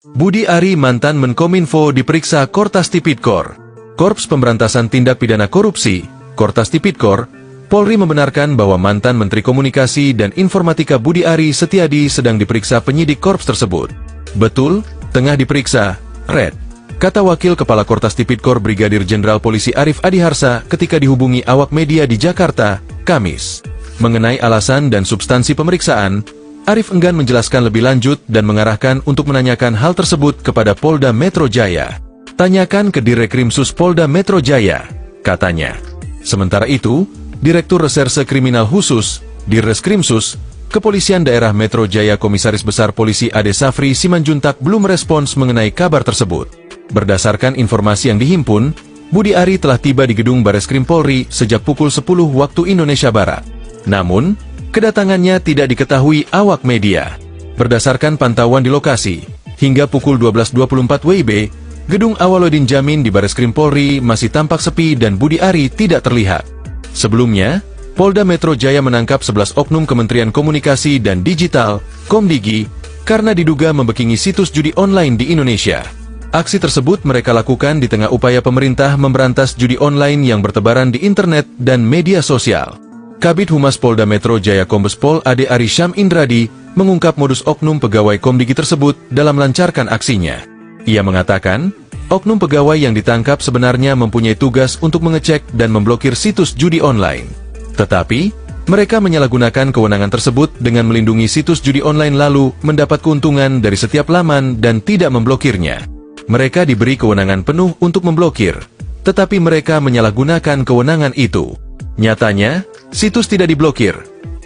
Budi Ari mantan Menkominfo diperiksa Kortas Tipikor. Korps Pemberantasan Tindak Pidana Korupsi, Kortas Tipikor, Polri membenarkan bahwa mantan Menteri Komunikasi dan Informatika Budi Ari Setiadi sedang diperiksa penyidik korps tersebut. Betul, tengah diperiksa, Red, kata Wakil Kepala Kortas Tipikor Brigadir Jenderal Polisi Arief Adiharsa ketika dihubungi awak media di Jakarta, Kamis. Mengenai alasan dan substansi pemeriksaan, Arief enggan menjelaskan lebih lanjut dan mengarahkan untuk menanyakan hal tersebut kepada Polda Metro Jaya. Tanyakan ke Direkrimsus Polda Metro Jaya, katanya. Sementara itu, Direktur Reserse Kriminal Khusus, Dirreskrimsus, Kepolisian Daerah Metro Jaya Komisaris Besar Polisi Ade Safri Simanjuntak belum merespons mengenai kabar tersebut. Berdasarkan informasi yang dihimpun, Budi Ari telah tiba di gedung Bareskrim Polri sejak pukul 10 waktu Indonesia Barat. Namun, kedatangannya tidak diketahui awak media. Berdasarkan pantauan di lokasi, hingga pukul 12.24 WIB, gedung Awaludin Jamin di Bareskrim Polri masih tampak sepi dan Budi Ari tidak terlihat. Sebelumnya, Polda Metro Jaya menangkap 11 oknum Kementerian Komunikasi dan Digital, Komdigi, karena diduga membekini situs judi online di Indonesia. Aksi tersebut mereka lakukan di tengah upaya pemerintah memberantas judi online yang bertebaran di internet dan media sosial. Kabid Humas Polda Metro Jaya Kombes Pol Ade Arisham Indradi mengungkap modus oknum pegawai Komdigi tersebut dalam melancarkan aksinya. Ia mengatakan, oknum pegawai yang ditangkap sebenarnya mempunyai tugas untuk mengecek dan memblokir situs judi online. Tetapi, mereka menyalahgunakan kewenangan tersebut dengan melindungi situs judi online lalu mendapat keuntungan dari setiap laman dan tidak memblokirnya. Mereka diberi kewenangan penuh untuk memblokir, tetapi mereka menyalahgunakan kewenangan itu. Nyatanya, situs tidak diblokir,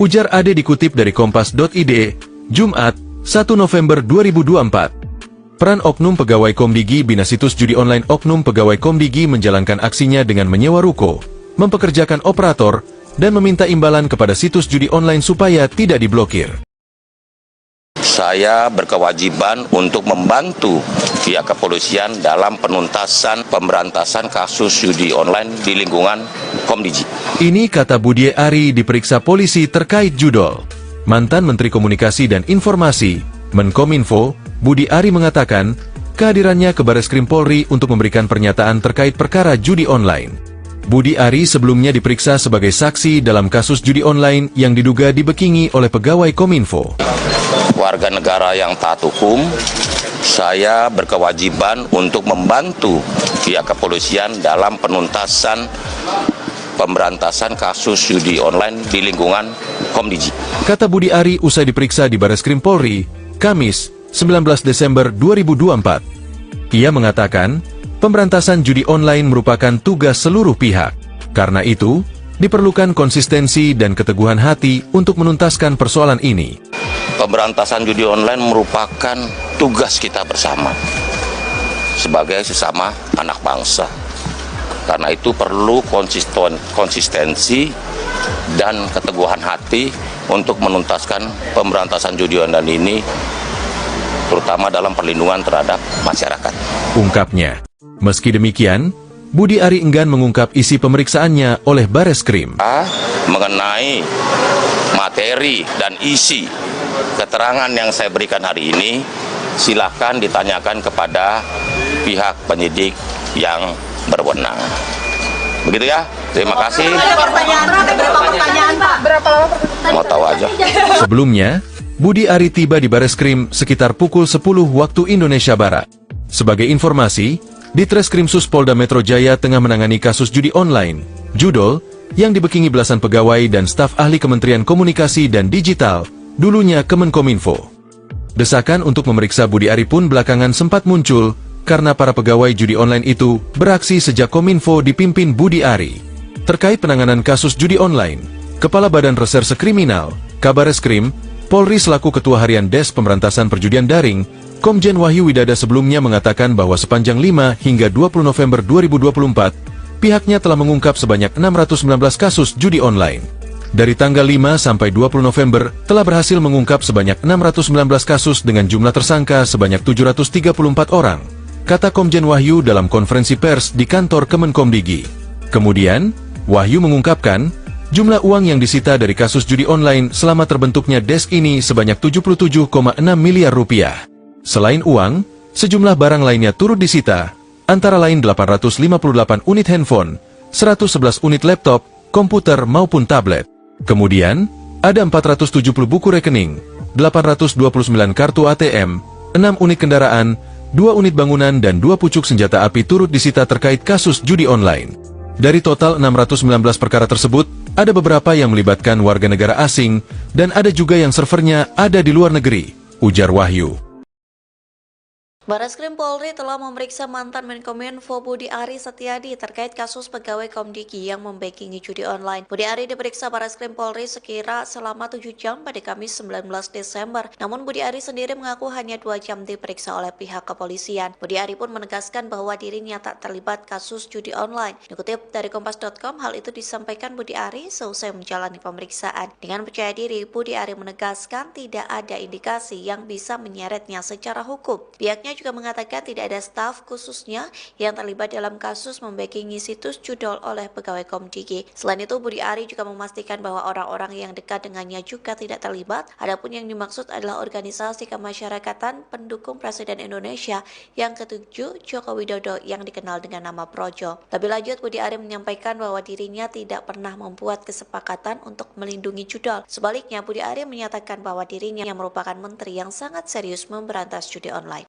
ujar Ade dikutip dari kompas.id, Jumat, 1 November 2024. Peran oknum pegawai Komdigi bina situs judi online. Oknum pegawai Komdigi menjalankan aksinya dengan menyewa ruko, mempekerjakan operator, dan meminta imbalan kepada situs judi online supaya tidak diblokir. Saya berkewajiban untuk membantu pihak kepolisian dalam penuntasan pemberantasan kasus judi online di lingkungan Komdigi. Ini kata Budi Ari diperiksa polisi terkait judol. Mantan Menteri Komunikasi dan Informasi, Menkominfo, Budi Ari mengatakan, kehadirannya ke Bareskrim Polri untuk memberikan pernyataan terkait perkara judi online. Budi Ari sebelumnya diperiksa sebagai saksi dalam kasus judi online yang diduga dibekingi oleh pegawai Kominfo. Warga negara yang taat hukum, saya berkewajiban untuk membantu pihak kepolisian dalam penuntasan pemberantasan kasus judi online di lingkungan Komdigi. Kata Budi Ari usai diperiksa di Bareskrim Polri, Kamis, 19 Desember 2024. Ia mengatakan, pemberantasan judi online merupakan tugas seluruh pihak. Karena itu, diperlukan konsistensi dan keteguhan hati untuk menuntaskan persoalan ini. Pemberantasan judi online merupakan tugas kita bersama sebagai sesama anak bangsa. Karena itu perlu konsistensi dan keteguhan hati untuk menuntaskan pemberantasan judi online ini, terutama dalam perlindungan terhadap masyarakat. Ungkapnya. Meski demikian, Budi Ari enggan mengungkap isi pemeriksaannya oleh Bareskrim. Mengenai materi dan isi keterangan yang saya berikan hari ini, silakan ditanyakan kepada pihak penyidik yang berwenang. Begitu ya, terima kasih. Berapa pertanyaan, Pak? Mau tahu aja. Sebelumnya, Budi Ari tiba di Bareskrim sekitar pukul 10 waktu Indonesia Barat. Sebagai informasi, Ditreskrimsus Polda Metro Jaya tengah menangani kasus judi online, judol, yang dibekingi belasan pegawai dan staf ahli Kementerian Komunikasi dan Digital, dulunya Kemenkominfo. Desakan untuk memeriksa Budi Ari pun belakangan sempat muncul, karena para pegawai judi online itu beraksi sejak Kominfo dipimpin Budi Ari. Terkait penanganan kasus judi online, Kepala Badan Reserse Kriminal, Kabareskrim, Polri selaku Ketua Harian Des Pemberantasan Perjudian Daring, Komjen Wahyu Widada sebelumnya mengatakan bahwa sepanjang 5 hingga 20 November 2024, pihaknya telah mengungkap sebanyak 619 kasus judi online. Dari tanggal 5 sampai 20 November, telah berhasil mengungkap sebanyak 619 kasus dengan jumlah tersangka sebanyak 734 orang, kata Komjen Wahyu dalam konferensi pers di kantor Kemenkomdigi. Kemudian, Wahyu mengungkapkan, jumlah uang yang disita dari kasus judi online selama terbentuknya Des ini sebanyak 77,6 miliar rupiah. Selain uang, Sejumlah barang lainnya turut disita, antara lain 858 unit handphone, 111 unit laptop, komputer maupun tablet. Kemudian, ada 470 buku rekening, 829 kartu ATM, 6 unit kendaraan, 2 unit bangunan dan 2 pucuk senjata api turut disita terkait kasus judi online. Dari total 619 perkara tersebut, ada beberapa yang melibatkan warga negara asing, dan ada juga yang servernya ada di luar negeri, ujar Wahyu. Bareskrim Polri telah memeriksa mantan Menkominfo Budi Ari Setiadi terkait kasus pegawai Komdigi yang membackingi judi online. Budi Ari diperiksa Bareskrim Polri sekira selama 7 jam pada Kamis 19 Desember. Namun Budi Ari sendiri mengaku hanya 2 jam diperiksa oleh pihak kepolisian. Budi Ari pun menegaskan bahwa dirinya tak terlibat kasus judi online. Dikutip dari Kompas.com, hal itu disampaikan Budi Ari seusai menjalani pemeriksaan. Dengan percaya diri, Budi Ari menegaskan tidak ada indikasi yang bisa menyeretnya secara hukum. Pihaknya juga mengatakan tidak ada staf khususnya yang terlibat dalam kasus membackingi situs judol oleh pegawai Komdigi. Selain itu, Budi Ari juga memastikan bahwa orang-orang yang dekat dengannya juga tidak terlibat. Adapun yang dimaksud adalah organisasi kemasyarakatan pendukung Presiden Indonesia yang ke-7 Joko Widodo yang dikenal dengan nama Projo. Lebih lanjut, Budi Ari menyampaikan bahwa dirinya tidak pernah membuat kesepakatan untuk melindungi judol. Sebaliknya, Budi Ari menyatakan bahwa dirinya yang merupakan menteri yang sangat serius memberantas judi online.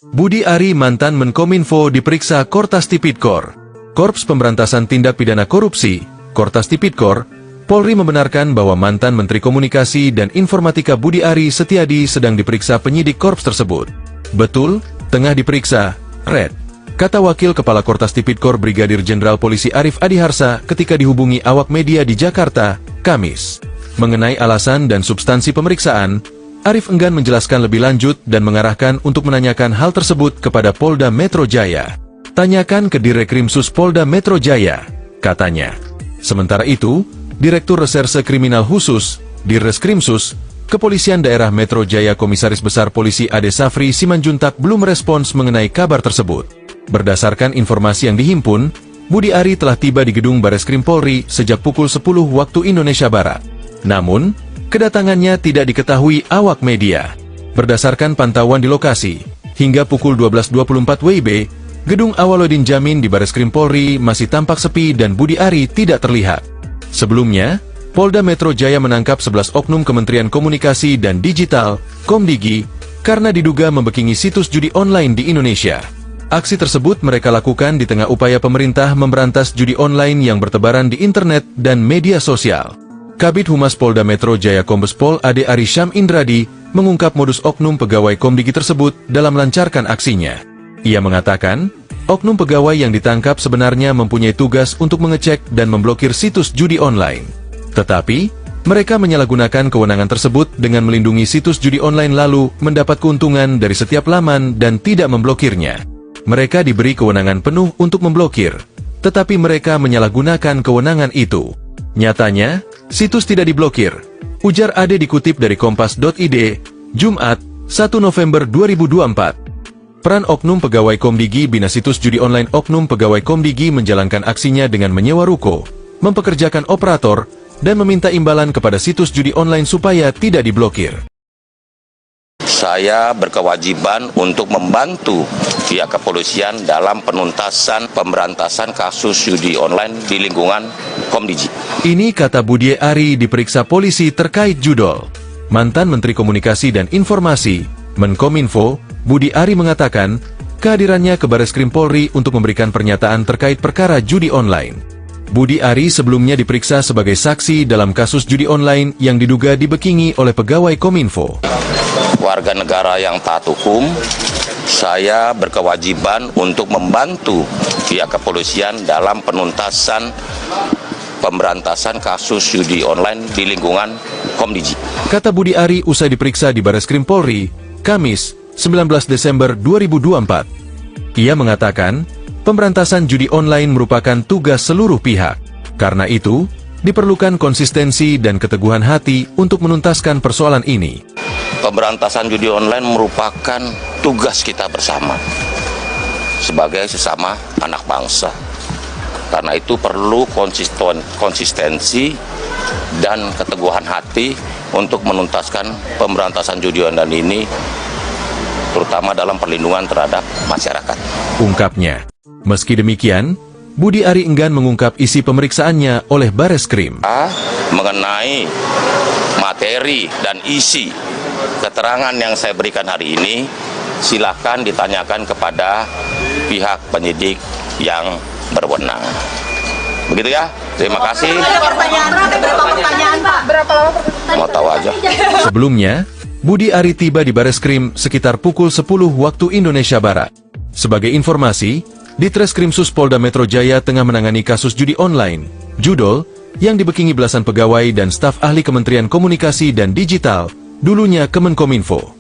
Budi Ari, mantan Menkominfo, diperiksa Kortas Tipidkor. Korps Pemberantasan Tindak Pidana Korupsi, Kortas Tipidkor, Polri membenarkan bahwa mantan Menteri Komunikasi dan Informatika Budi Ari Setiadi sedang diperiksa penyidik Korps tersebut. Betul, tengah diperiksa, Red, kata Wakil Kepala Kortas Tipidkor Brigadir Jenderal Polisi Arif Adiharsa ketika dihubungi awak media di Jakarta, Kamis. Mengenai alasan dan substansi pemeriksaan, Arif enggan menjelaskan lebih lanjut dan mengarahkan untuk menanyakan hal tersebut kepada Polda Metro Jaya. Tanyakan ke Direkrimsus Polda Metro Jaya, katanya. Sementara itu, Direktur Reserse Kriminal Khusus, Dirreskrimsus, Kepolisian Daerah Metro Jaya Komisaris Besar Polisi Ade Safri Simanjuntak belum merespons mengenai kabar tersebut. Berdasarkan informasi yang dihimpun, Budi Ari telah tiba di gedung Bareskrim Polri sejak pukul 10 waktu Indonesia Barat. Namun, kedatangannya tidak diketahui awak media. Berdasarkan pantauan di lokasi, hingga pukul 12.24 WIB, gedung Awaludin Jamin di Bareskrim Polri masih tampak sepi dan Budi Ari tidak terlihat. Sebelumnya, Polda Metro Jaya menangkap 11 oknum Kementerian Komunikasi dan Digital, Komdigi, karena diduga membackingi situs judi online di Indonesia. Aksi tersebut mereka lakukan di tengah upaya pemerintah memberantas judi online yang bertebaran di internet dan media sosial. Kabid Humas Polda Metro Jaya Kombes Pol Ade Arisham Indradi mengungkap modus oknum pegawai Komdigi tersebut dalam melancarkan aksinya. Ia mengatakan, oknum pegawai yang ditangkap sebenarnya mempunyai tugas untuk mengecek dan memblokir situs judi online. Tetapi, mereka menyalahgunakan kewenangan tersebut dengan melindungi situs judi online lalu mendapat keuntungan dari setiap laman dan tidak memblokirnya. Mereka diberi kewenangan penuh untuk memblokir, tetapi mereka menyalahgunakan kewenangan itu. Nyatanya, situs tidak diblokir, ujar Ade dikutip dari Kompas.id, Jumat, 1 November 2024. Peran oknum pegawai Komdigi bina situs judi online. Oknum pegawai Komdigi menjalankan aksinya dengan menyewa ruko, mempekerjakan operator, dan meminta imbalan kepada situs judi online supaya tidak diblokir. Saya berkewajiban untuk membantu pihak kepolisian dalam penuntasan pemberantasan kasus judi online di lingkungan Komdigi. Ini kata Budi Ari diperiksa polisi terkait judol. Mantan Menteri Komunikasi dan Informasi, Menkominfo, Budi Ari mengatakan kehadirannya ke Bareskrim Polri untuk memberikan pernyataan terkait perkara judi online. Budi Ari sebelumnya diperiksa sebagai saksi dalam kasus judi online yang diduga dibackingi oleh pegawai Kominfo. Warga negara yang taat hukum, saya berkewajiban untuk membantu pihak kepolisian dalam penuntasan pemberantasan kasus judi online di lingkungan Komdigi. Kata Budi Ari usai diperiksa di Bareskrim Polri, Kamis, 19 Desember 2024. Ia mengatakan, pemberantasan judi online merupakan tugas seluruh pihak. Karena itu, diperlukan konsistensi dan keteguhan hati untuk menuntaskan persoalan ini. Pemberantasan judi online merupakan tugas kita bersama sebagai sesama anak bangsa. Karena itu perlu konsistensi dan keteguhan hati untuk menuntaskan pemberantasan judi online ini terutama dalam perlindungan terhadap masyarakat. Ungkapnya. Meski demikian, Budi Ari enggan mengungkap isi pemeriksaannya oleh Bareskrim. Mengenai materi dan isi keterangan yang saya berikan hari ini, silakan ditanyakan kepada pihak penyidik yang berwenang. Begitu ya, terima kasih. Berapa pertanyaan, Pak? Mau tahu aja. Sebelumnya, Budi Ari tiba di Bareskrim sekitar pukul 10 waktu Indonesia Barat. Sebagai informasi, Ditreskrimsus Polda Metro Jaya tengah menangani kasus judi online, judol, yang dibekingi belasan pegawai dan staf ahli Kementerian Komunikasi dan Digital, dulunya Kemenkominfo.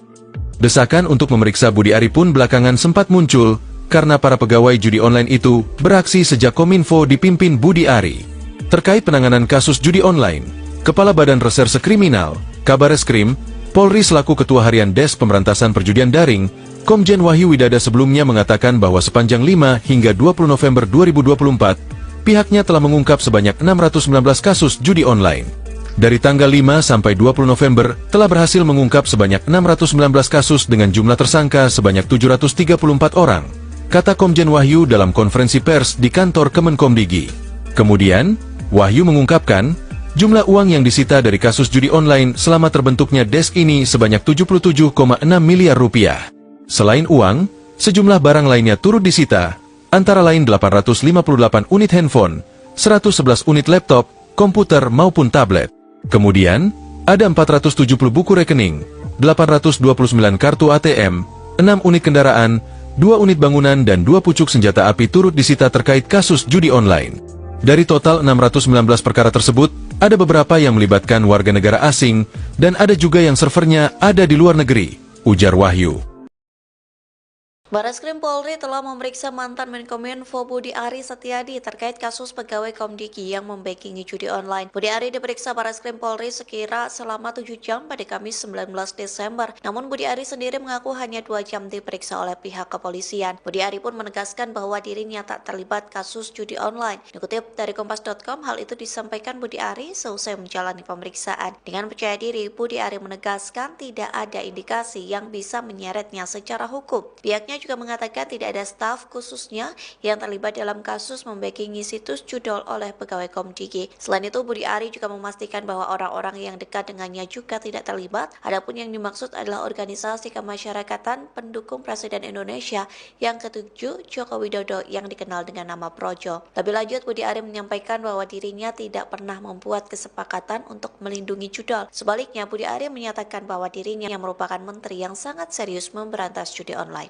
Desakan untuk memeriksa Budi Ari pun belakangan sempat muncul, karena para pegawai judi online itu beraksi sejak Kominfo dipimpin Budi Ari. Terkait penanganan kasus judi online, Kepala Badan Reserse Kriminal, Kabareskrim, Polri selaku Ketua Harian Des Pemberantasan Perjudian Daring, Komjen Wahyu Widada sebelumnya mengatakan bahwa sepanjang 5 hingga 20 November 2024, pihaknya telah mengungkap sebanyak 619 kasus judi online. Dari tanggal 5 sampai 20 November, telah berhasil mengungkap sebanyak 619 kasus dengan jumlah tersangka sebanyak 734 orang, kata Komjen Wahyu dalam konferensi pers di kantor Kemenkomdigi. Kemudian, Wahyu mengungkapkan, jumlah uang yang disita dari kasus judi online selama terbentuknya Des ini sebanyak 77,6 miliar rupiah. Selain uang, sejumlah barang lainnya turut disita, antara lain 858 unit handphone, 111 unit laptop, komputer maupun tablet. Kemudian, ada 470 buku rekening, 829 kartu ATM, 6 unit kendaraan, 2 unit bangunan dan 2 pucuk senjata api turut disita terkait kasus judi online. Dari total 619 perkara tersebut, ada beberapa yang melibatkan warga negara asing, dan ada juga yang servernya ada di luar negeri, ujar Wahyu. Bareskrim Polri telah memeriksa mantan Menkominfo Budi Ari Setiadi terkait kasus pegawai Komdigi yang membackingi judi online. Budi Ari diperiksa Bareskrim Polri sekira selama 7 jam pada Kamis 19 Desember. Namun Budi Ari sendiri mengaku hanya 2 jam diperiksa oleh pihak kepolisian. Budi Ari pun menegaskan bahwa dirinya tak terlibat kasus judi online. Dikutip dari Kompas.com, hal itu disampaikan Budi Ari seusai menjalani pemeriksaan. Dengan percaya diri, Budi Ari menegaskan tidak ada indikasi yang bisa menyeretnya secara hukum. Pihaknya juga mengatakan tidak ada staf khususnya yang terlibat dalam kasus membackingi situs judol oleh pegawai Komdigi. Selain itu, Budi Ari juga memastikan bahwa orang-orang yang dekat dengannya juga tidak terlibat. Adapun yang dimaksud adalah organisasi kemasyarakatan pendukung Presiden Indonesia yang ke-7 Joko Widodo yang dikenal dengan nama Projo. Lebih lanjut, Budi Ari menyampaikan bahwa dirinya tidak pernah membuat kesepakatan untuk melindungi judol. Sebaliknya, Budi Ari menyatakan bahwa dirinya yang merupakan menteri yang sangat serius memberantas judi online.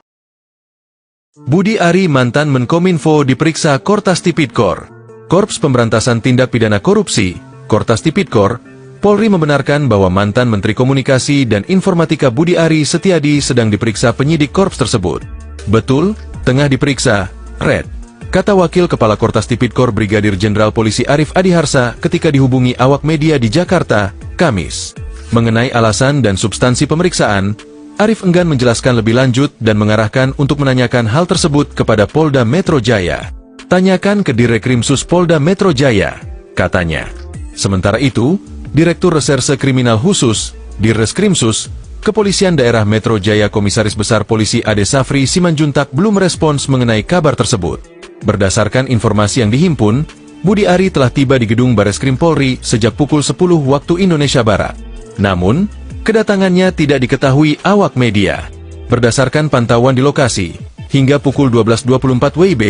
Budi Ari mantan Menkominfo diperiksa Kortas Tipidkor. Korps Pemberantasan Tindak Pidana Korupsi, Kortas Tipidkor, Polri membenarkan bahwa mantan Menteri Komunikasi dan Informatika Budi Ari Setiadi sedang diperiksa penyidik korps tersebut. Betul, tengah diperiksa, Red, kata Wakil Kepala Kortas Tipidkor Brigadir Jenderal Polisi Arif Adiharsa ketika dihubungi awak media di Jakarta, Kamis. Mengenai alasan dan substansi pemeriksaan, Arif enggan menjelaskan lebih lanjut dan mengarahkan untuk menanyakan hal tersebut kepada Polda Metro Jaya. Tanyakan ke Direkrimsus Polda Metro Jaya, katanya. Sementara itu, Direktur Reserse Kriminal Khusus, Dirreskrimsus, Kepolisian Daerah Metro Jaya Komisaris Besar Polisi Ade Safri Simanjuntak belum merespons mengenai kabar tersebut. Berdasarkan informasi yang dihimpun, Budi Ari telah tiba di gedung Bareskrim Polri sejak pukul 10 waktu Indonesia Barat. Namun, kedatangannya tidak diketahui awak media. Berdasarkan pantauan di lokasi, hingga pukul 12.24 WIB,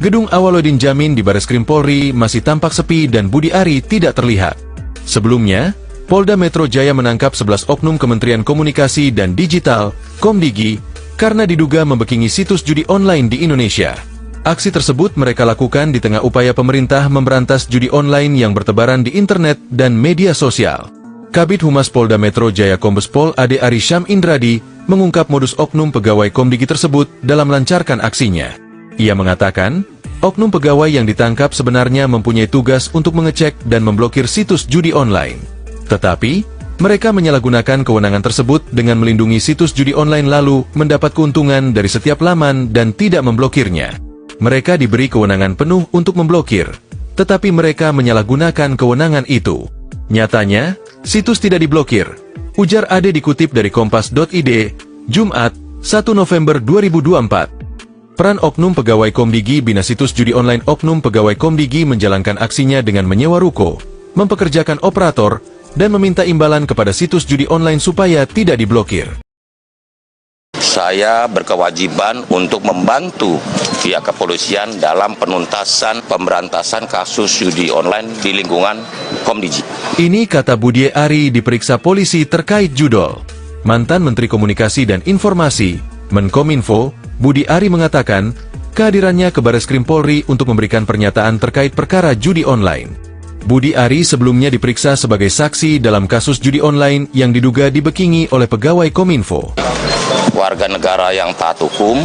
gedung Awaludin Jamin di Bareskrim Polri masih tampak sepi dan Budi Ari tidak terlihat. Sebelumnya, Polda Metro Jaya menangkap 11 oknum Kementerian Komunikasi dan Digital, Komdigi, karena diduga membackingi situs judi online di Indonesia. Aksi tersebut mereka lakukan di tengah upaya pemerintah memberantas judi online yang bertebaran di internet dan media sosial. Kabid Humas Polda Metro Jaya Kombes Pol Ade Ari Syam Indradi mengungkap modus oknum pegawai Komdigi tersebut dalam melancarkan aksinya. Ia mengatakan, oknum pegawai yang ditangkap sebenarnya mempunyai tugas untuk mengecek dan memblokir situs judi online. Tetapi, mereka menyalahgunakan kewenangan tersebut dengan melindungi situs judi online lalu mendapat keuntungan dari setiap laman dan tidak memblokirnya. Mereka diberi kewenangan penuh untuk memblokir, tetapi mereka menyalahgunakan kewenangan itu. Nyatanya, situs tidak diblokir, ujar Ade dikutip dari Kompas.id, Jumat, 1 November 2024. Peran Oknum Pegawai Komdigi bina situs judi online. Oknum Pegawai Komdigi menjalankan aksinya dengan menyewa ruko, mempekerjakan operator, dan meminta imbalan kepada situs judi online supaya tidak diblokir. Saya berkewajiban untuk membantu pihak kepolisian dalam penuntasan pemberantasan kasus judi online di lingkungan Komdigi. Ini kata Budi Ari diperiksa polisi terkait judol. Mantan Menteri Komunikasi dan Informasi, Menkominfo, Budi Ari mengatakan kehadirannya ke Bareskrim Polri untuk memberikan pernyataan terkait perkara judi online. Budi Ari sebelumnya diperiksa sebagai saksi dalam kasus judi online yang diduga dibekingi oleh pegawai Kominfo. Warga negara yang taat hukum,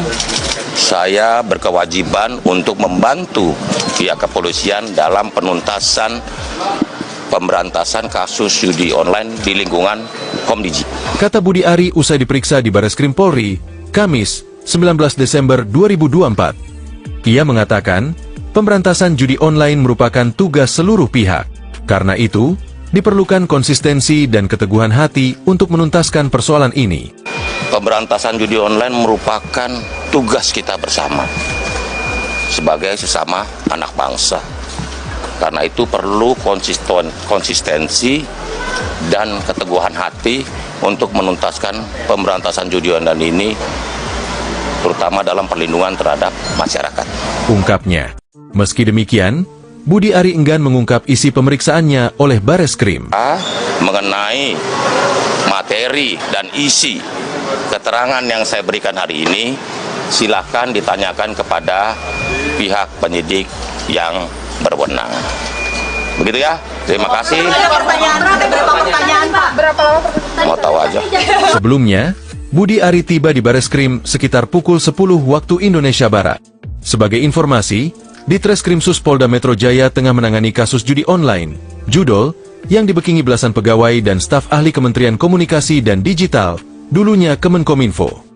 saya berkewajiban untuk membantu pihak kepolisian dalam penuntasan pemberantasan kasus judi online di lingkungan Komdigi. Kata Budi Ari usai diperiksa di Bareskrim Polri, Kamis, 19 Desember 2024. Ia mengatakan, pemberantasan judi online merupakan tugas seluruh pihak. Karena itu, diperlukan konsistensi dan keteguhan hati untuk menuntaskan persoalan ini. Pemberantasan judi online merupakan tugas kita bersama sebagai sesama anak bangsa. Karena itu perlu konsistensi dan keteguhan hati untuk menuntaskan pemberantasan judi online ini, terutama dalam perlindungan terhadap masyarakat. Ungkapnya. Meski demikian, Budi Ari enggan mengungkap isi pemeriksaannya oleh Bareskrim. Mengenai materi dan isi keterangan yang saya berikan hari ini, silakan ditanyakan kepada pihak penyidik yang berwenang. Begitu ya, terima kasih. Berapa pertanyaan, Pak? Berapa lama? Mau tahu aja. Sebelumnya, Budi Ari tiba di Bareskrim sekitar pukul 10 waktu Indonesia Barat. Sebagai informasi, Ditreskrimsus Polda Metro Jaya tengah menangani kasus judi online, judol, yang dibekingi belasan pegawai dan staf ahli Kementerian Komunikasi dan Digital, dulunya Kemenkominfo.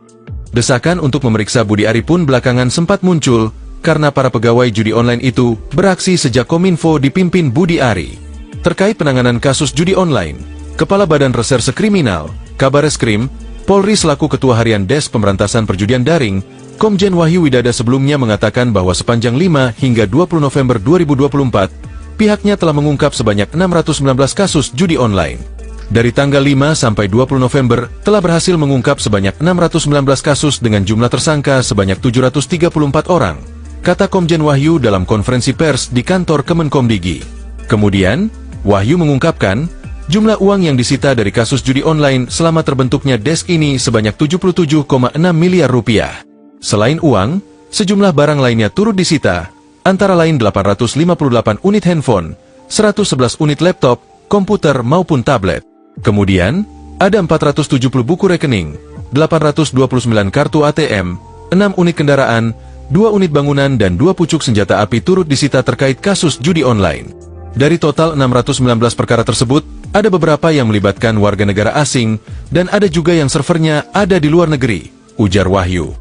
Desakan untuk memeriksa Budi Ari pun belakangan sempat muncul, karena para pegawai judi online itu beraksi sejak Kominfo dipimpin Budi Ari. Terkait penanganan kasus judi online, Kepala Badan Reserse Kriminal, Kabareskrim, Polri selaku Ketua Harian Des Pemberantasan Perjudian Daring, Komjen Wahyu Widada sebelumnya mengatakan bahwa sepanjang 5 hingga 20 November 2024, pihaknya telah mengungkap sebanyak 619 kasus judi online. Dari tanggal 5 sampai 20 November, telah berhasil mengungkap sebanyak 619 kasus dengan jumlah tersangka sebanyak 734 orang, kata Komjen Wahyu dalam konferensi pers di kantor Kemenkomdigi. Kemudian, Wahyu mengungkapkan, jumlah uang yang disita dari kasus judi online selama terbentuknya desk ini sebanyak 77,6 miliar rupiah. Selain uang, sejumlah barang lainnya turut disita, antara lain 858 unit handphone, 111 unit laptop, komputer maupun tablet. Kemudian, ada 470 buku rekening, 829 kartu ATM, 6 unit kendaraan, 2 unit bangunan dan 2 pucuk senjata api turut disita terkait kasus judi online. Dari total 619 perkara tersebut, ada beberapa yang melibatkan warga negara asing, dan ada juga yang servernya ada di luar negeri, ujar Wahyu.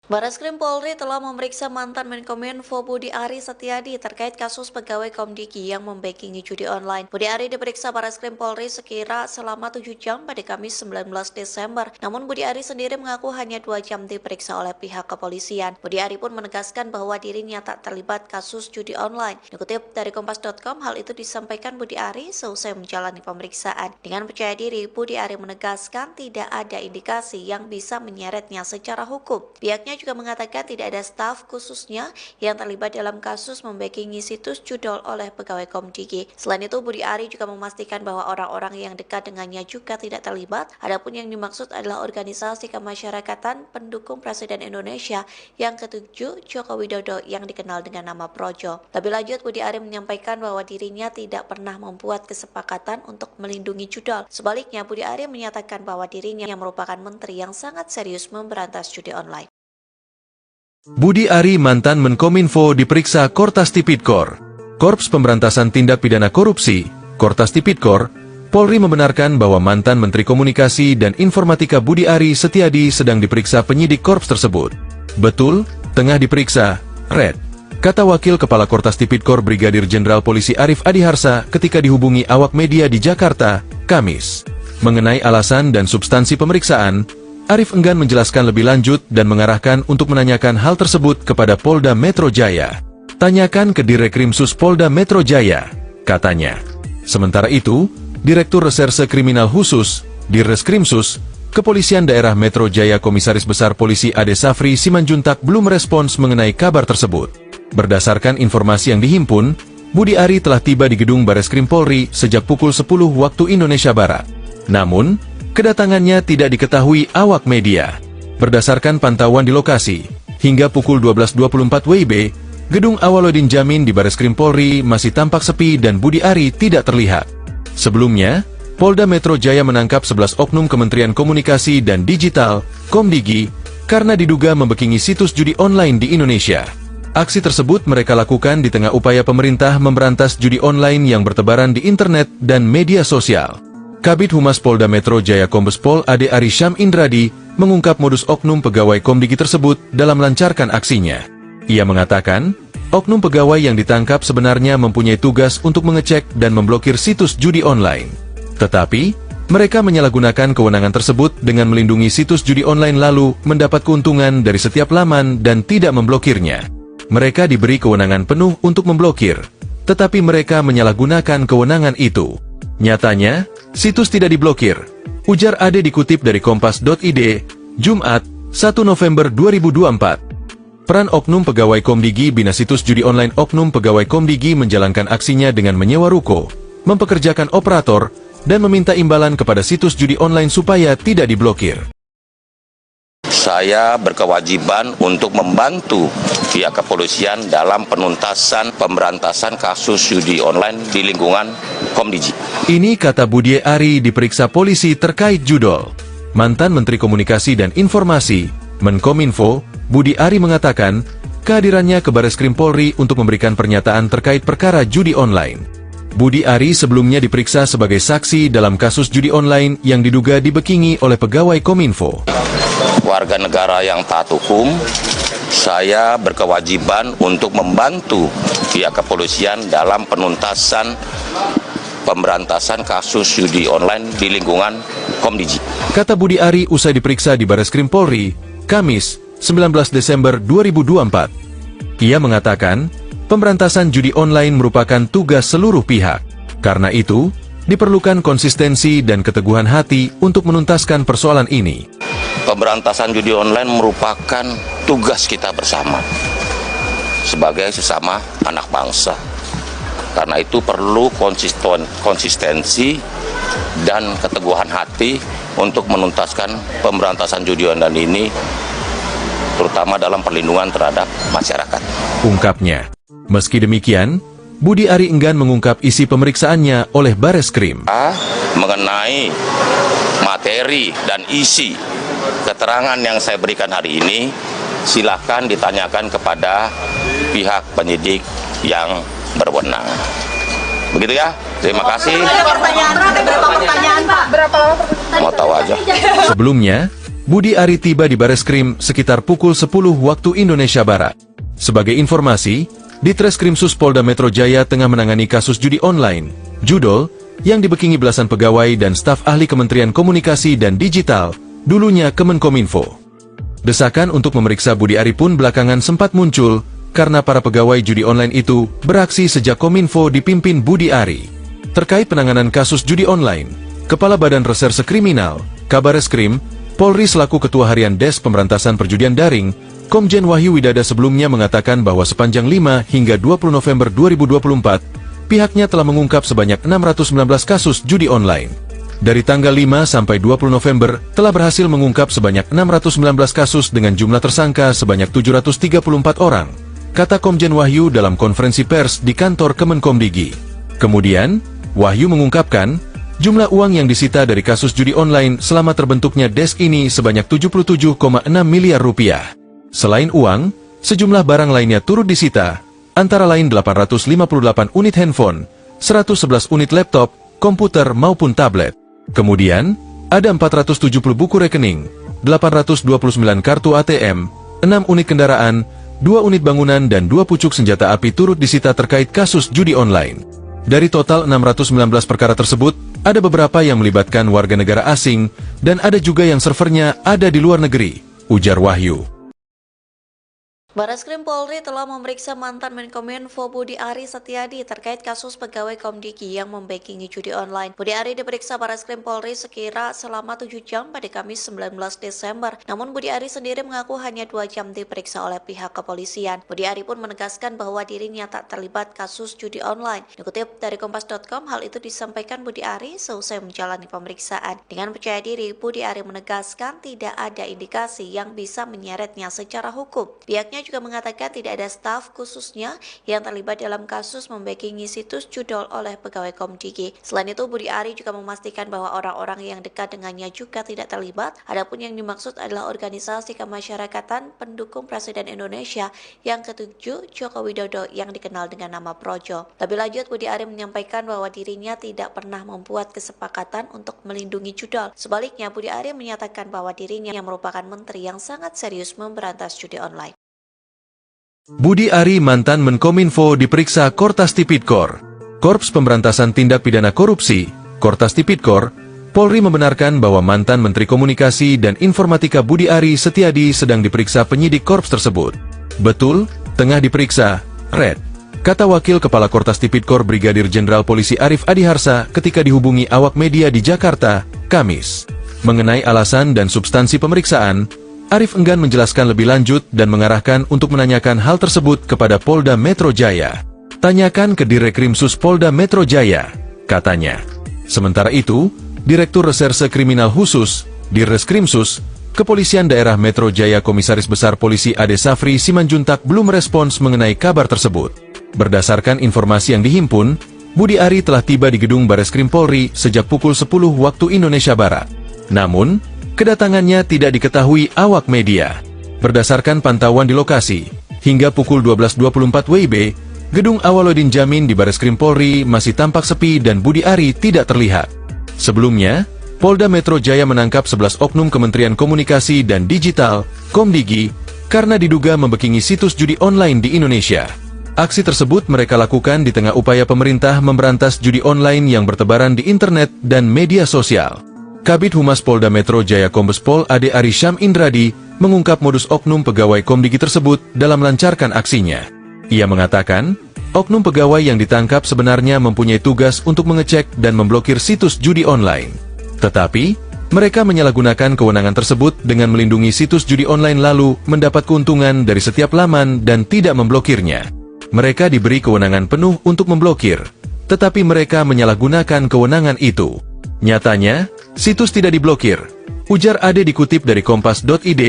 Bareskrim Polri telah memeriksa mantan Menkominfo Budi Ari Setiadi terkait kasus pegawai Komdigi yang membackingi judi online. Budi Ari diperiksa Bareskrim Polri sekira selama 7 jam pada Kamis 19 Desember. Namun Budi Ari sendiri mengaku hanya 2 jam diperiksa oleh pihak kepolisian. Budi Ari pun menegaskan bahwa dirinya tak terlibat kasus judi online. Dikutip dari Kompas.com, hal itu disampaikan Budi Ari seusai menjalani pemeriksaan. Dengan percaya diri, Budi Ari menegaskan tidak ada indikasi yang bisa menyeretnya secara hukum. Pihaknya juga mengatakan tidak ada staf khususnya yang terlibat dalam kasus membackingi situs judol oleh pegawai Komdigi. Selain itu, Budi Ari juga memastikan bahwa orang-orang yang dekat dengannya juga tidak terlibat. Adapun yang dimaksud adalah organisasi kemasyarakatan pendukung Presiden Indonesia yang ke-7 Joko Widodo yang dikenal dengan nama Projo. Lebih lanjut, Budi Ari menyampaikan bahwa dirinya tidak pernah membuat kesepakatan untuk melindungi judol. Sebaliknya, Budi Ari menyatakan bahwa dirinya yang merupakan menteri yang sangat serius memberantas judi online. Budi Ari mantan Menkominfo diperiksa Kortas Tipidkor. Korps Pemberantasan Tindak Pidana Korupsi, Kortas Tipidkor, Polri membenarkan bahwa mantan Menteri Komunikasi dan Informatika Budi Ari Setiadi sedang diperiksa penyidik Korps tersebut. Betul, tengah diperiksa, Red, kata Wakil Kepala Kortas Tipidkor Brigadir Jenderal Polisi Arif Adiharsa ketika dihubungi awak media di Jakarta, Kamis. Mengenai alasan dan substansi pemeriksaan, Arif enggan menjelaskan lebih lanjut dan mengarahkan untuk menanyakan hal tersebut kepada Polda Metro Jaya. Tanyakan ke Direkrimsus Polda Metro Jaya, katanya. Sementara itu, Direktur Reserse Kriminal Khusus, Dirreskrimsus, Kepolisian Daerah Metro Jaya Komisaris Besar Polisi Ade Safri Simanjuntak belum merespons mengenai kabar tersebut. Berdasarkan informasi yang dihimpun, Budi Ari telah tiba di gedung Bareskrim Polri sejak pukul 10 waktu Indonesia Barat. Namun, kedatangannya tidak diketahui awak media. Berdasarkan pantauan di lokasi, hingga pukul 12.24 WIB, gedung Awaludin Jamin di Bareskrim Polri masih tampak sepi dan Budi Ari tidak terlihat. Sebelumnya, Polda Metro Jaya menangkap 11 oknum Kementerian Komunikasi dan Digital, Komdigi, karena diduga membekingi situs judi online di Indonesia. Aksi tersebut mereka lakukan di tengah upaya pemerintah memberantas judi online yang bertebaran di internet dan media sosial. Kabid Humas Polda Metro Jaya Kombes Pol Ade Arisham Indradi mengungkap modus oknum pegawai Komdigi tersebut dalam melancarkan aksinya. Ia mengatakan, oknum pegawai yang ditangkap sebenarnya mempunyai tugas untuk mengecek dan memblokir situs judi online. Tetapi, mereka menyalahgunakan kewenangan tersebut dengan melindungi situs judi online lalu mendapat keuntungan dari setiap laman dan tidak memblokirnya. Mereka diberi kewenangan penuh untuk memblokir, tetapi mereka menyalahgunakan kewenangan itu. Nyatanya, situs tidak diblokir, ujar Ade dikutip dari Kompas.id, Jumat, 1 November 2024. Peran oknum pegawai Komdigi bina situs judi online. Oknum pegawai Komdigi menjalankan aksinya dengan menyewa ruko, mempekerjakan operator, dan meminta imbalan kepada situs judi online supaya tidak diblokir. Saya berkewajiban untuk membantu pihak kepolisian dalam penuntasan pemberantasan kasus judi online di lingkungan Komdigi. Ini kata Budi Ari diperiksa polisi terkait judol. Mantan Menteri Komunikasi dan Informasi, Menkominfo, Budi Ari mengatakan, kehadirannya ke Bareskrim Polri untuk memberikan pernyataan terkait perkara judi online. Budi Ari sebelumnya diperiksa sebagai saksi dalam kasus judi online yang diduga dibekingi oleh pegawai Kominfo. Warga negara yang taat hukum, saya berkewajiban untuk membantu pihak kepolisian dalam penuntasan pemberantasan kasus judi online di lingkungan Komdigi. Kata Budi Ari usai diperiksa di Bareskrim Polri, Kamis, 19 Desember 2024. Ia mengatakan, pemberantasan judi online merupakan tugas seluruh pihak. Karena itu, diperlukan konsistensi dan keteguhan hati untuk menuntaskan persoalan ini. Pemberantasan judi online merupakan tugas kita bersama sebagai sesama anak bangsa. Karena itu perlu konsistensi dan keteguhan hati untuk menuntaskan pemberantasan judi online ini, terutama dalam perlindungan terhadap masyarakat. Ungkapnya. Meski demikian, Budi Ari enggan mengungkap isi pemeriksaannya oleh Bareskrim. Mengenai materi dan isi keterangan yang saya berikan hari ini, silakan ditanyakan kepada pihak penyidik yang berwenang. Begitu ya, terima kasih. Berapa pertanyaan, Pak? Berapa lama? Mau tahu aja. Sebelumnya, Budi Ari tiba di Bareskrim sekitar pukul 10 waktu Indonesia Barat. Sebagai informasi, Ditreskrimsus Polda Metro Jaya tengah menangani kasus judi online, judol, yang dibekingi belasan pegawai dan staf ahli Kementerian Komunikasi dan Digital, dulunya Kemenkominfo. Desakan untuk memeriksa Budi Ari pun belakangan sempat muncul, karena para pegawai judi online itu beraksi sejak Kominfo dipimpin Budi Ari. Terkait penanganan kasus judi online, Kepala Badan Reserse Kriminal, Kabareskrim, Polri selaku Ketua Harian Des Pemberantasan Perjudian Daring, Komjen Wahyu Widada sebelumnya mengatakan bahwa sepanjang 5 hingga 20 November 2024, pihaknya telah mengungkap sebanyak 619 kasus judi online. Dari tanggal 5 sampai 20 November, telah berhasil mengungkap sebanyak 619 kasus dengan jumlah tersangka sebanyak 734 orang, kata Komjen Wahyu dalam konferensi pers di kantor Kemenkomdigi. Kemudian, Wahyu mengungkapkan, jumlah uang yang disita dari kasus judi online selama terbentuknya Des ini sebanyak 77,6 miliar rupiah. Selain uang, sejumlah barang lainnya turut disita, antara lain 858 unit handphone, 111 unit laptop, komputer maupun tablet. Kemudian, ada 470 buku rekening, 829 kartu ATM, 6 unit kendaraan, 2 unit bangunan dan 2 pucuk senjata api turut disita terkait kasus judi online. Dari total 619 perkara tersebut, ada beberapa yang melibatkan warga negara asing, dan ada juga yang servernya ada di luar negeri, ujar Wahyu. Barreskrim Polri telah memeriksa mantan Menkominfo Budi Ari Setiadi terkait kasus pegawai Komdigi yang membackingi judi online. Budi Ari diperiksa Barreskrim Polri sekira selama 7 jam pada Kamis 19 Desember. Namun Budi Ari sendiri mengaku hanya 2 jam diperiksa oleh pihak kepolisian. Budi Ari pun menegaskan bahwa dirinya tak terlibat kasus judi online. Dikutip dari Kompas.com, hal itu disampaikan Budi Ari seusai menjalani pemeriksaan. Dengan percaya diri, Budi Ari menegaskan tidak ada indikasi yang bisa menyeretnya secara hukum. Pihaknya juga mengatakan tidak ada staf khususnya yang terlibat dalam kasus membackingi situs judol oleh pegawai Komdigi. Selain itu, Budi Ari juga memastikan bahwa orang-orang yang dekat dengannya juga tidak terlibat. Adapun yang dimaksud adalah organisasi kemasyarakatan pendukung Presiden Indonesia yang ke-7 Joko Widodo yang dikenal dengan nama Projo. Lebih lanjut, Budi Ari menyampaikan bahwa dirinya tidak pernah membuat kesepakatan untuk melindungi judol. Sebaliknya, Budi Ari menyatakan bahwa dirinya yang merupakan menteri yang sangat serius memberantas judi online. Budi Ari, mantan Menkominfo, diperiksa Kortas Tipidkor. Korps Pemberantasan Tindak Pidana Korupsi, Kortas Tipidkor, Polri membenarkan bahwa mantan Menteri Komunikasi dan Informatika Budi Ari Setiadi sedang diperiksa penyidik korps tersebut. Betul, tengah diperiksa, Red, kata Wakil Kepala Kortas Tipidkor Brigadir Jenderal Polisi Arif Adiharsa ketika dihubungi awak media di Jakarta, Kamis. Mengenai alasan dan substansi pemeriksaan, Arif enggan menjelaskan lebih lanjut dan mengarahkan untuk menanyakan hal tersebut kepada Polda Metro Jaya. Tanyakan ke Direkrimsus Polda Metro Jaya, katanya. Sementara itu, Direktur Reserse Kriminal Khusus, Dirreskrimsus, Kepolisian Daerah Metro Jaya Komisaris Besar Polisi Ade Safri Simanjuntak belum merespons mengenai kabar tersebut. Berdasarkan informasi yang dihimpun, Budi Ari telah tiba di gedung Barreskrim Polri sejak pukul 10 waktu Indonesia Barat. Namun, kedatangannya tidak diketahui awak media. Berdasarkan pantauan di lokasi, hingga pukul 12.24 WIB, gedung Awaludin Jamin di Barreskrim Polri masih tampak sepi dan Budi Ari tidak terlihat. Sebelumnya, Polda Metro Jaya menangkap 11 oknum Kementerian Komunikasi dan Digital, Komdigi, karena diduga membackingi situs judi online di Indonesia. Aksi tersebut mereka lakukan di tengah upaya pemerintah memberantas judi online yang bertebaran di internet dan media sosial. Kabid Humas Polda Metro Jaya Kombes Pol Ade Ari Syam Indradi mengungkap modus oknum pegawai Komdigi tersebut dalam melancarkan aksinya. Ia mengatakan, oknum pegawai yang ditangkap sebenarnya mempunyai tugas untuk mengecek dan memblokir situs judi online. Tetapi, mereka menyalahgunakan kewenangan tersebut dengan melindungi situs judi online lalu mendapat keuntungan dari setiap laman dan tidak memblokirnya. Mereka diberi kewenangan penuh untuk memblokir, tetapi mereka menyalahgunakan kewenangan itu. Nyatanya, situs tidak diblokir, ujar Ade dikutip dari Kompas.id,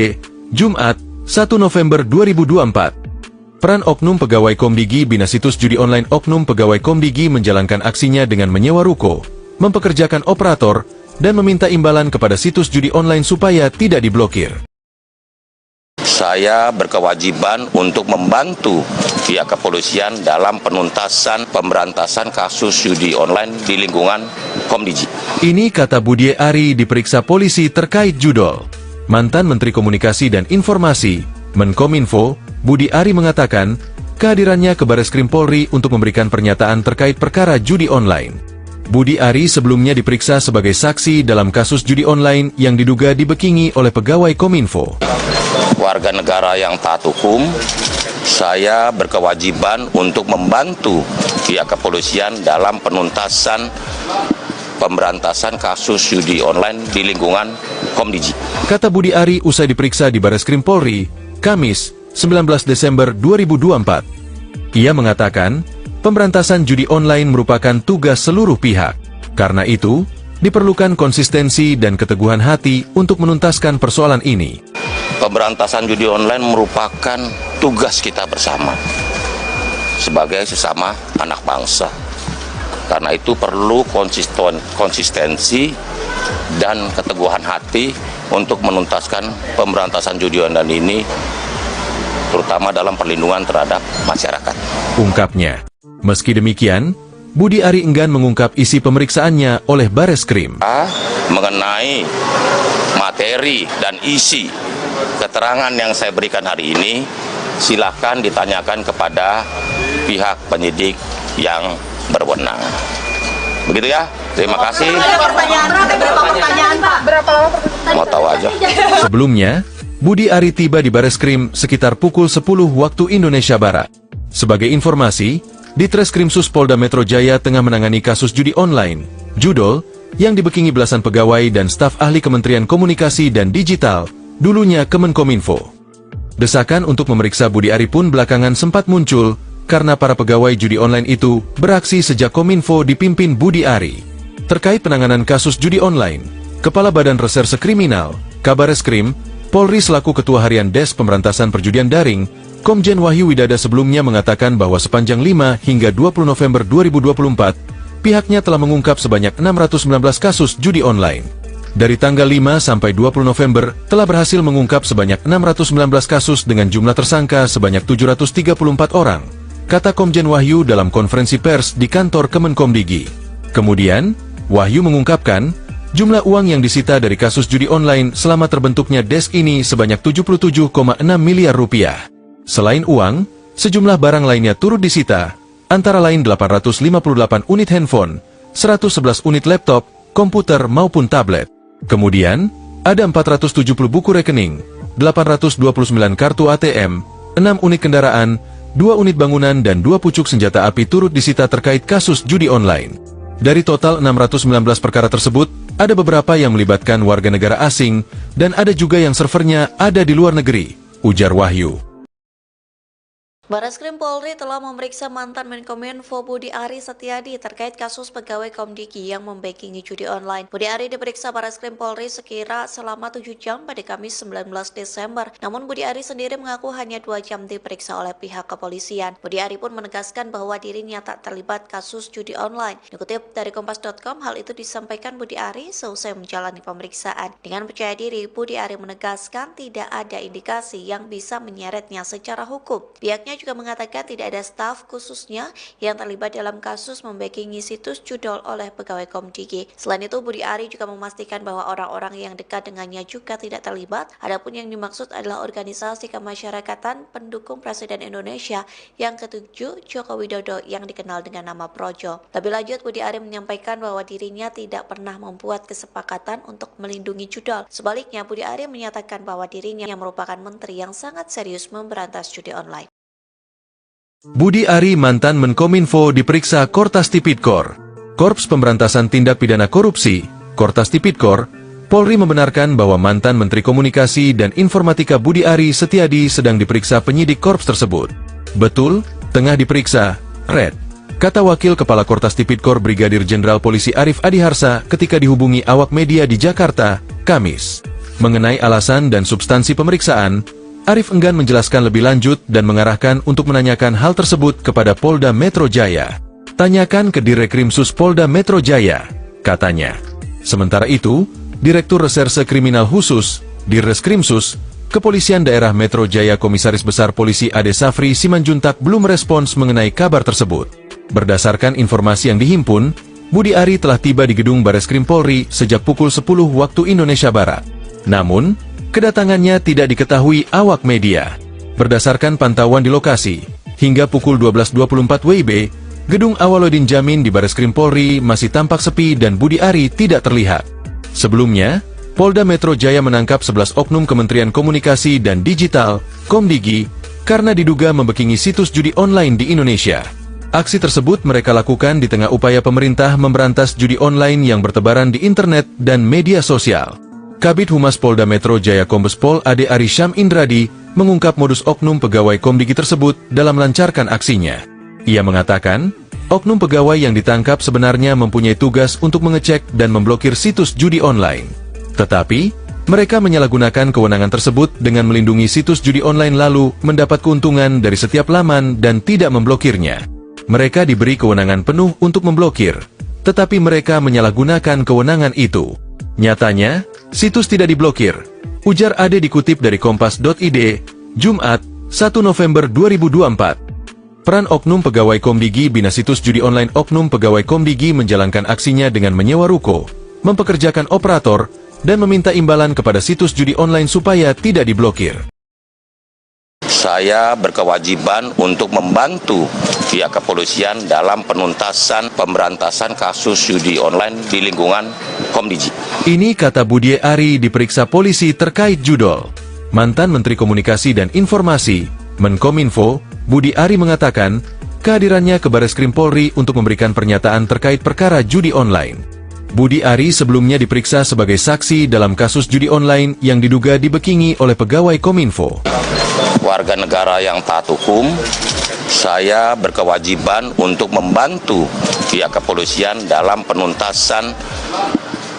Jumat, 1 November 2024. Peran oknum pegawai Komdigi bina situs judi online. Oknum pegawai Komdigi menjalankan aksinya dengan menyewa ruko, mempekerjakan operator, dan meminta imbalan kepada situs judi online supaya tidak diblokir. Saya berkewajiban untuk membantu pihak kepolisian dalam penuntasan pemberantasan kasus judi online di lingkungan Komdigi. Ini kata Budi Ari diperiksa polisi terkait judol. Mantan Menteri Komunikasi dan Informasi, Menkominfo, Budi Ari mengatakan kehadirannya ke Barreskrim Polri untuk memberikan pernyataan terkait perkara judi online. Budi Ari sebelumnya diperiksa sebagai saksi dalam kasus judi online yang diduga dibackingi oleh pegawai Kominfo. Warga negara yang taat hukum, saya berkewajiban untuk membantu pihak kepolisian dalam penuntasan pemberantasan kasus judi online di lingkungan Komdigi. Kata Budi Ari usai diperiksa di Barreskrim Polri, Kamis, 19 Desember 2024. Ia mengatakan, pemberantasan judi online merupakan tugas seluruh pihak. Karena itu, diperlukan konsistensi dan keteguhan hati untuk menuntaskan persoalan ini. Pemberantasan judi online merupakan tugas kita bersama sebagai sesama anak bangsa. Karena itu perlu konsistensi dan keteguhan hati untuk menuntaskan pemberantasan judi online ini, terutama dalam perlindungan terhadap masyarakat. Ungkapnya. Meski demikian, Budi Ari enggan mengungkap isi pemeriksaannya oleh Barreskrim. Mengenai materi dan isi keterangan yang saya berikan hari ini, silakan ditanyakan kepada pihak penyidik yang berwenang. Begitu ya. Terima kasih. Ada pertanyaan, ada berapa pertanyaan Pak? Berapa lama? Mau tahu aja. Sebelumnya, Budi Ari tiba di Bareskrim sekitar pukul 10 waktu Indonesia Barat. Sebagai informasi, Ditreskrimsus Polda Metro Jaya tengah menangani kasus judi online, judol, yang dibekingi belasan pegawai dan staf ahli Kementerian Komunikasi dan Digital, dulunya Kemenkominfo. Desakan untuk memeriksa Budi Ari pun belakangan sempat muncul, karena para pegawai judi online itu beraksi sejak Kominfo dipimpin Budi Ari. Terkait penanganan kasus judi online, Kepala Badan Reserse Kriminal, Kabareskrim, Polri selaku Ketua Harian Des Pemberantasan Perjudian Daring, Komjen Wahyu Widada sebelumnya mengatakan bahwa sepanjang 5 hingga 20 November 2024, pihaknya telah mengungkap sebanyak 619 kasus judi online. Dari tanggal 5 sampai 20 November, telah berhasil mengungkap sebanyak 619 kasus dengan jumlah tersangka sebanyak 734 orang, kata Komjen Wahyu dalam konferensi pers di kantor Kemenkomdigi. Kemudian, Wahyu mengungkapkan, jumlah uang yang disita dari kasus judi online selama terbentuknya desk ini sebanyak 77,6 miliar rupiah. Selain uang, sejumlah barang lainnya turut disita, antara lain 858 unit handphone, 111 unit laptop, komputer maupun tablet. Kemudian, ada 470 buku rekening, 829 kartu ATM, 6 unit kendaraan, 2 unit bangunan dan 2 pucuk senjata api turut disita terkait kasus judi online. Dari total 619 perkara tersebut, ada beberapa yang melibatkan warga negara asing, dan ada juga yang servernya ada di luar negeri, ujar Wahyu. Bareskrim Polri telah memeriksa mantan Menkominfo Budi Ari Setiadi terkait kasus pegawai Komdigi yang membackingi judi online. Budi Ari diperiksa Bareskrim Polri sekira selama 7 jam pada Kamis 19 Desember. Namun Budi Ari sendiri mengaku hanya 2 jam diperiksa oleh pihak kepolisian. Budi Ari pun menegaskan bahwa dirinya tak terlibat kasus judi online. Dikutip dari Kompas.com, hal itu disampaikan Budi Ari seusai menjalani pemeriksaan. Dengan percaya diri, Budi Ari menegaskan tidak ada indikasi yang bisa menyeretnya secara hukum. Pihaknya juga mengatakan tidak ada staf khususnya yang terlibat dalam kasus membackingi situs judol oleh pegawai Komdigi. Selain itu, Budi Ari juga memastikan bahwa orang-orang yang dekat dengannya juga tidak terlibat. Adapun yang dimaksud adalah organisasi kemasyarakatan pendukung Presiden Indonesia yang ke-7 Joko Widodo yang dikenal dengan nama Projo. Lebih lanjut, Budi Ari menyampaikan bahwa dirinya tidak pernah membuat kesepakatan untuk melindungi judol. Sebaliknya, Budi Ari menyatakan bahwa dirinya yang merupakan menteri yang sangat serius memberantas judi online. Budi Ari mantan Menkominfo diperiksa Kortas Tipidkor. Korps Pemberantasan Tindak Pidana Korupsi, Kortas Tipidkor, Polri membenarkan bahwa mantan Menteri Komunikasi dan Informatika Budi Ari Setiadi sedang diperiksa penyidik Korps tersebut. Betul, tengah diperiksa, Red, kata Wakil Kepala Kortas Tipidkor Brigadir Jenderal Polisi Arif Adiharsa ketika dihubungi awak media di Jakarta, Kamis. Mengenai alasan dan substansi pemeriksaan, Arif enggan menjelaskan lebih lanjut dan mengarahkan untuk menanyakan hal tersebut kepada Polda Metro Jaya. Tanyakan ke Direkrimsus Polda Metro Jaya, katanya. Sementara itu, Direktur Reserse Kriminal Khusus, Dirreskrimsus, Kepolisian Daerah Metro Jaya Komisaris Besar Polisi Ade Safri Simanjuntak belum merespons mengenai kabar tersebut. Berdasarkan informasi yang dihimpun, Budi Ari telah tiba di gedung Bareskrim Polri sejak pukul 10 waktu Indonesia Barat. Namun, kedatangannya tidak diketahui awak media. Berdasarkan pantauan di lokasi, hingga pukul 12.24 WIB, gedung Awaludin Jamin di Bareskrim Polri masih tampak sepi dan Budi Ari tidak terlihat. Sebelumnya, Polda Metro Jaya menangkap 11 oknum Kementerian Komunikasi dan Digital, Komdigi, karena diduga membackingi situs judi online di Indonesia. Aksi tersebut mereka lakukan di tengah upaya pemerintah memberantas judi online yang bertebaran di internet dan media sosial. Kabid Humas Polda Metro Jaya Kombes Pol Ade Arisham Indradi mengungkap modus oknum pegawai Komdigi tersebut dalam melancarkan aksinya. Ia mengatakan, oknum pegawai yang ditangkap sebenarnya mempunyai tugas untuk mengecek dan memblokir situs judi online. Tetapi, mereka menyalahgunakan kewenangan tersebut dengan melindungi situs judi online lalu mendapat keuntungan dari setiap laman dan tidak memblokirnya. Mereka diberi kewenangan penuh untuk memblokir, tetapi mereka menyalahgunakan kewenangan itu. Nyatanya, situs tidak diblokir, ujar Ade dikutip dari Kompas.id, Jumat, 1 November 2024. Peran oknum pegawai Komdigi bina situs judi online. Oknum pegawai Komdigi menjalankan aksinya dengan menyewa ruko, mempekerjakan operator, dan meminta imbalan kepada situs judi online supaya tidak diblokir. saya berkewajiban untuk membantu pihak kepolisian dalam penuntasan pemberantasan kasus judi online di lingkungan Komdiji. Ini kata Budi Ari diperiksa polisi terkait judol. Mantan Menteri Komunikasi dan Informasi, Menkominfo, Budi Ari mengatakan kehadirannya ke Bareskrim Polri untuk memberikan pernyataan terkait perkara judi online. Budi Ari sebelumnya diperiksa sebagai saksi dalam kasus judi online yang diduga dibekingi oleh pegawai Kominfo. Warga negara yang taat hukum, saya berkewajiban untuk membantu pihak kepolisian dalam penuntasan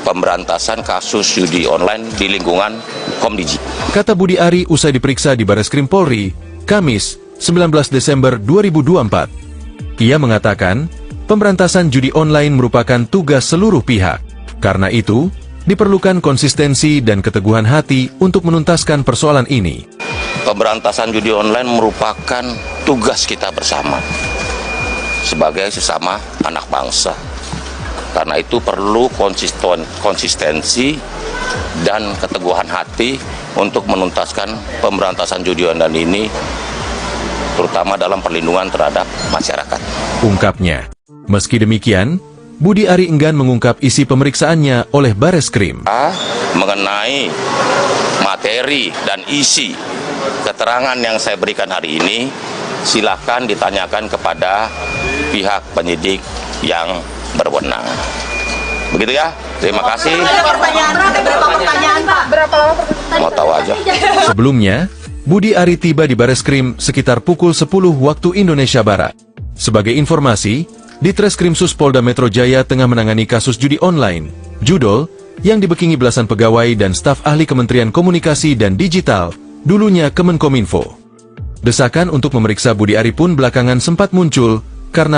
pemberantasan kasus judi online di lingkungan Komdiji. Kata Budi Ari usai diperiksa di Bareskrim Polri, Kamis, 19 Desember 2024. Ia mengatakan, pemberantasan judi online merupakan tugas seluruh pihak. Karena itu, diperlukan konsistensi dan keteguhan hati untuk menuntaskan persoalan ini. Pemberantasan judi online merupakan tugas kita bersama sebagai sesama anak bangsa. Karena itu perlu konsistensi dan keteguhan hati untuk menuntaskan pemberantasan judi online ini, terutama dalam perlindungan terhadap masyarakat. Ungkapnya. Meski demikian, Budi Ari enggan mengungkap isi pemeriksaannya oleh Bareskrim. Mengenai materi dan isi keterangan yang saya berikan hari ini, silakan ditanyakan kepada pihak penyidik yang berwenang. Begitu ya, terima kasih. Berapa pertanyaan, Pak? Berapa lama pertanyaan? Mau tahu aja. Sebelumnya, Budi Ari tiba di Bareskrim sekitar pukul 10 waktu Indonesia Barat. Sebagai informasi, Ditreskrimsus Polda Metro Jaya tengah menangani kasus judi online, judol, yang dibekingi belasan pegawai dan staf ahli Kementerian Komunikasi dan Digital, dulunya Kemenkominfo. Desakan untuk memeriksa Budi Ari pun belakangan sempat muncul, karena